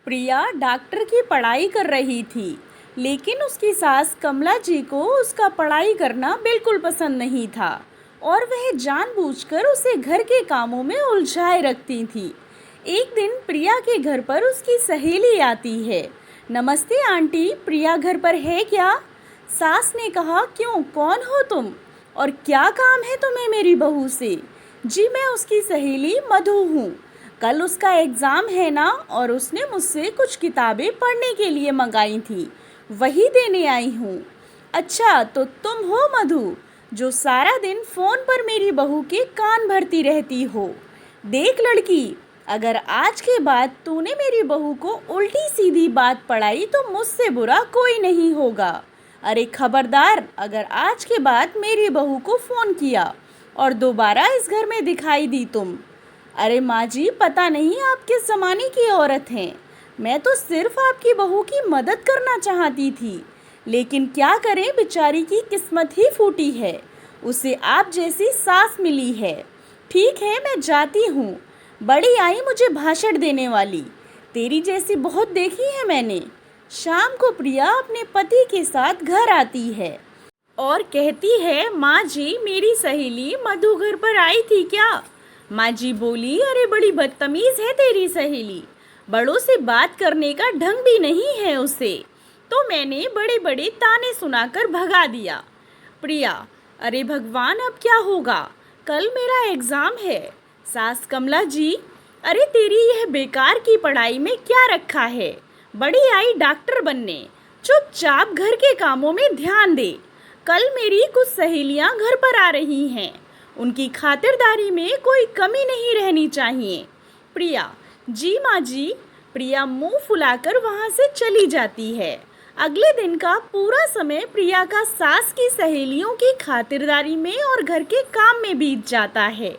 प्रिया doctor की पढ़ाई कर रही थी, लेकिन उसकी सास कमला जी को उसका पढ़ाई करना बिल्कुल पसंद नहीं था और वह जानबूझकर उसे घर के कामों में उलझाए रखती थी। एक दिन प्रिया के घर पर उसकी सहेली आती है। नमस्ते आंटी, प्रिया घर पर है क्या? सास ने कहा, क्यों, कौन हो तुम और क्या काम है तुम्हें मेरी बहू से? जी, मैं उसकी सहेली मधु हूँ। कल उसका एग्ज़ाम है ना, और उसने मुझसे कुछ किताबें पढ़ने के लिए मंगाई थी, वही देने आई हूँ। अच्छा, तो तुम हो मधु, जो सारा दिन फ़ोन पर मेरी बहू के कान भरती रहती हो। देख लड़की, अगर आज के बाद तूने मेरी बहू को उल्टी सीधी बात पढ़ाई तो मुझसे बुरा कोई नहीं होगा। अरे खबरदार, अगर आज के बाद मेरी बहू को फ़ोन किया और दोबारा इस घर में दिखाई दी तुम। अरे माँ जी, पता नहीं आप किस ज़माने की औरत हैं। मैं तो सिर्फ आपकी बहू की मदद करना चाहती थी, लेकिन क्या करें, बेचारी की किस्मत ही फूटी है, उसे आप जैसी सास मिली है। ठीक है, मैं जाती हूँ। बड़ी आई मुझे भाषण देने वाली, तेरी जैसी बहुत देखी है मैंने। शाम को प्रिया अपने पति के साथ घर आती है और कहती है, माँ जी, मेरी सहेली मधु घर पर आई थी क्या? माँ जी बोली, अरे बड़ी बदतमीज़ है तेरी सहेली, बड़ों से बात करने का ढंग भी नहीं है उसे, तो मैंने बड़े बड़े ताने सुनाकर भगा दिया। प्रिया, अरे भगवान, अब क्या होगा, कल मेरा एग्ज़ाम है। सास कमला जी, अरे तेरी यह बेकार की पढ़ाई में क्या रखा है, बड़ी आई डॉक्टर बनने, चुपचाप घर के कामों में ध्यान दे। कल मेरी कुछ सहेलियां घर पर आ रही हैं, उनकी खातिरदारी में कोई कमी नहीं रहनी चाहिए। प्रिया, जी माँ जी। प्रिया मुंह फुलाकर वहाँ से चली जाती है। अगले दिन का पूरा समय प्रिया का सास की सहेलियों की खातिरदारी में और घर के काम में बीत जाता है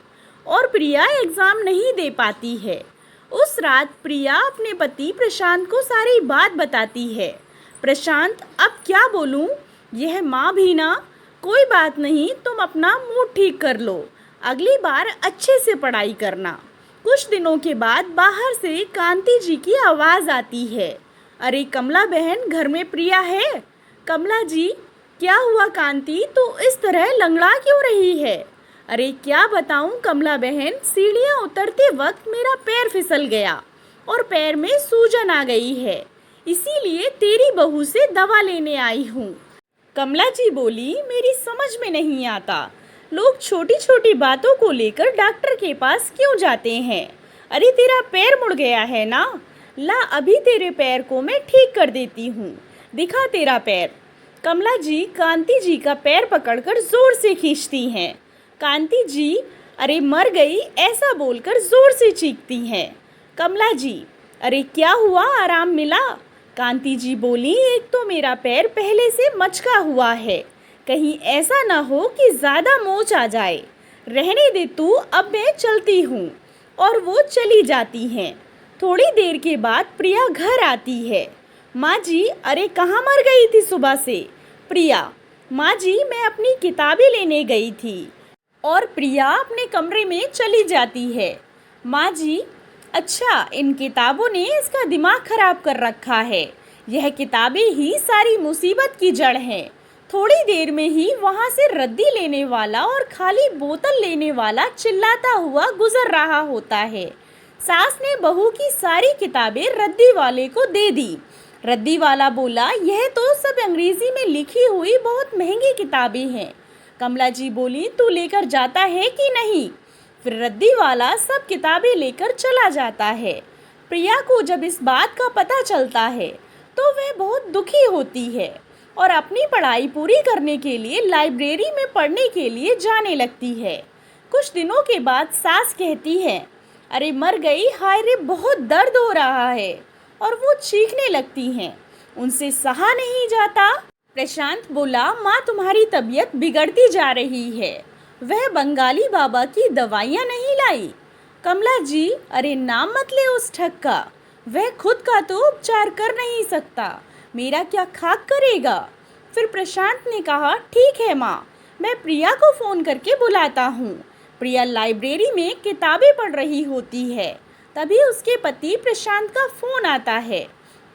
और प्रिया एग्ज़ाम नहीं दे पाती है। उस रात प्रिया अपने पति प्रशांत को सारी बात बताती है। प्रशांत, अब क्या बोलूँ, यह माँ भी ना, कोई बात नहीं, तुम अपना मूड ठीक कर लो, अगली बार अच्छे से पढ़ाई करना। कुछ दिनों के बाद बाहर से कांति जी की आवाज़ आती है। अरे कमला बहन, घर में प्रिया है? कमला जी, क्या हुआ कांति, तू इस तरह लंगड़ा क्यों रही है? अरे क्या बताऊं कमला बहन, सीढ़ियाँ उतरते वक्त मेरा पैर फिसल गया और पैर में सूजन आ गई है, इसीलिए तेरी बहू से दवा लेने आई हूँ। कमला जी बोली, मेरी समझ में नहीं आता, लोग छोटी छोटी बातों को लेकर डॉक्टर के पास क्यों जाते हैं? अरे तेरा पैर मुड़ गया है ना, ला अभी तेरे पैर को मैं ठीक कर देती हूँ, दिखा तेरा पैर। कमला जी कांति जी का पैर पकड़कर जोर से खींचती हैं। कांति जी, अरे मर गई, ऐसा बोलकर जोर से चीखती हैं। कमला जी, अरे क्या हुआ, आराम मिला? कांति जी बोली, एक तो मेरा पैर पहले से मचका हुआ है, कहीं ऐसा ना हो कि ज़्यादा मोच आ जाए, रहने दे तू, अब मैं चलती हूँ। और वो चली जाती हैं। थोड़ी देर के बाद प्रिया घर आती है। माँ जी, अरे कहाँ मर गई थी सुबह से? प्रिया, माँ जी, मैं अपनी किताबें लेने गई थी। और प्रिया अपने कमरे में चली जाती है। माँ जी, अच्छा, इन किताबों ने इसका दिमाग खराब कर रखा है, यह किताबें ही सारी मुसीबत की जड़ हैं। थोड़ी देर में ही वहाँ से रद्दी लेने वाला और खाली बोतल लेने वाला चिल्लाता हुआ गुजर रहा होता है। सास ने बहू की सारी किताबें रद्दी वाले को दे दी। रद्दी वाला बोला, यह तो सब अंग्रेजी में लिखी हुई बहुत महंगी किताबें हैं। कमला जी बोली, तू लेकर जाता है कि नहीं? फिर रद्दी वाला सब किताबें लेकर चला जाता है। प्रिया को जब इस बात का पता चलता है तो वह बहुत दुखी होती है और अपनी पढ़ाई पूरी करने के लिए लाइब्रेरी में पढ़ने के लिए जाने लगती है। कुछ दिनों के बाद सास कहती है, अरे मर गई, हाय रे, बहुत दर्द हो रहा है, और वो चीखने लगती हैं। उनसे सहा नहीं जाता। प्रशांत बोला, माँ तुम्हारी तबीयत बिगड़ती जा रही है, वह बंगाली बाबा की दवाइयाँ नहीं लाई? कमला जी, अरे नाम मत ले उस ठग का, वह खुद का तो उपचार कर नहीं सकता, मेरा क्या खाक करेगा? फिर प्रशांत ने कहा, ठीक है माँ, मैं प्रिया को फ़ोन करके बुलाता हूँ। प्रिया लाइब्रेरी में किताबें पढ़ रही होती है। तभी उसके पति प्रशांत का फ़ोन आता है।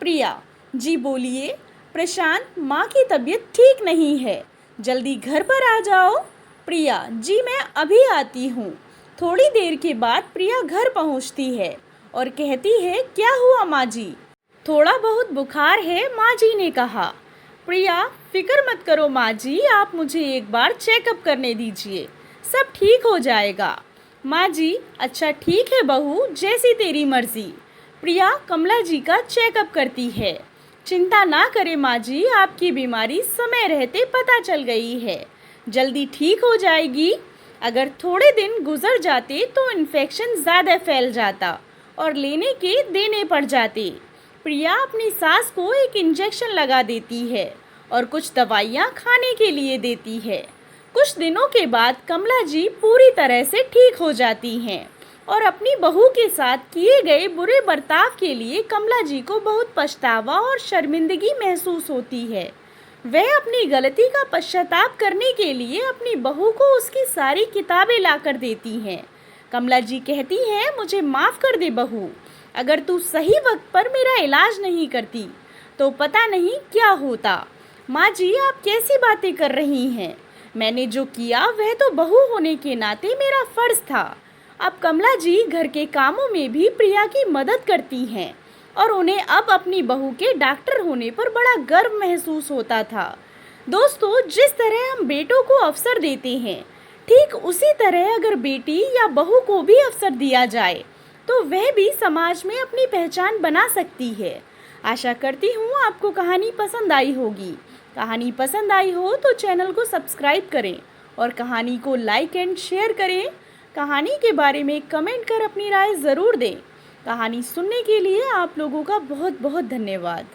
प्रिया: जी बोलिए। प्रशांत: माँ की तबीयत ठीक नहीं है, जल्दी घर पर आ जाओ। प्रिया: जी मैं अभी आती हूँ। थोड़ी देर के बाद प्रिया घर पहुँचती है और कहती है, क्या हुआ माँ जी? थोड़ा बहुत बुखार है, माँ जी ने कहा। प्रिया: फिक्र मत करो माँ जी, आप मुझे एक बार चेकअप करने दीजिए, सब ठीक हो जाएगा। माँ जी: अच्छा ठीक है बहू, जैसी तेरी मर्जी। प्रिया कमला जी का चेकअप करती है। चिंता ना करें माँ जी, आपकी बीमारी समय रहते पता चल गई है, जल्दी ठीक हो जाएगी। अगर थोड़े दिन गुजर जाते तो इन्फेक्शन ज़्यादा फैल जाता और लेने के देने पड़ जाते। प्रिया अपनी सास को एक इंजेक्शन लगा देती है और कुछ दवाइयाँ खाने के लिए देती है। कुछ दिनों के बाद कमला जी पूरी तरह से ठीक हो जाती हैं और अपनी बहू के साथ किए गए बुरे बर्ताव के लिए कमला जी को बहुत पछतावा और शर्मिंदगी महसूस होती है। वह अपनी गलती का पश्चाताप करने के लिए अपनी बहू को उसकी सारी किताबें लाकर देती हैं। कमला जी कहती हैं, मुझे माफ़ कर दे बहू, अगर तू सही वक्त पर मेरा इलाज नहीं करती तो पता नहीं क्या होता। माँ जी आप कैसी बातें कर रही हैं? मैंने जो किया वह तो बहू होने के नाते मेरा फ़र्ज़ था। अब कमला जी घर के कामों में भी प्रिया की मदद करती हैं और उन्हें अब अपनी बहू के डॉक्टर होने पर बड़ा गर्व महसूस होता था। दोस्तों, जिस तरह हम बेटों को अवसर देते हैं, ठीक उसी तरह अगर बेटी या बहू को भी अवसर दिया जाए तो वह भी समाज में अपनी पहचान बना सकती है। आशा करती हूँ आपको कहानी पसंद आई होगी। कहानी पसंद आई हो तो चैनल को सब्सक्राइब करें और कहानी को लाइक एंड शेयर करें। कहानी के बारे में कमेंट कर अपनी राय ज़रूर दें। कहानी सुनने के लिए आप लोगों का बहुत बहुत धन्यवाद।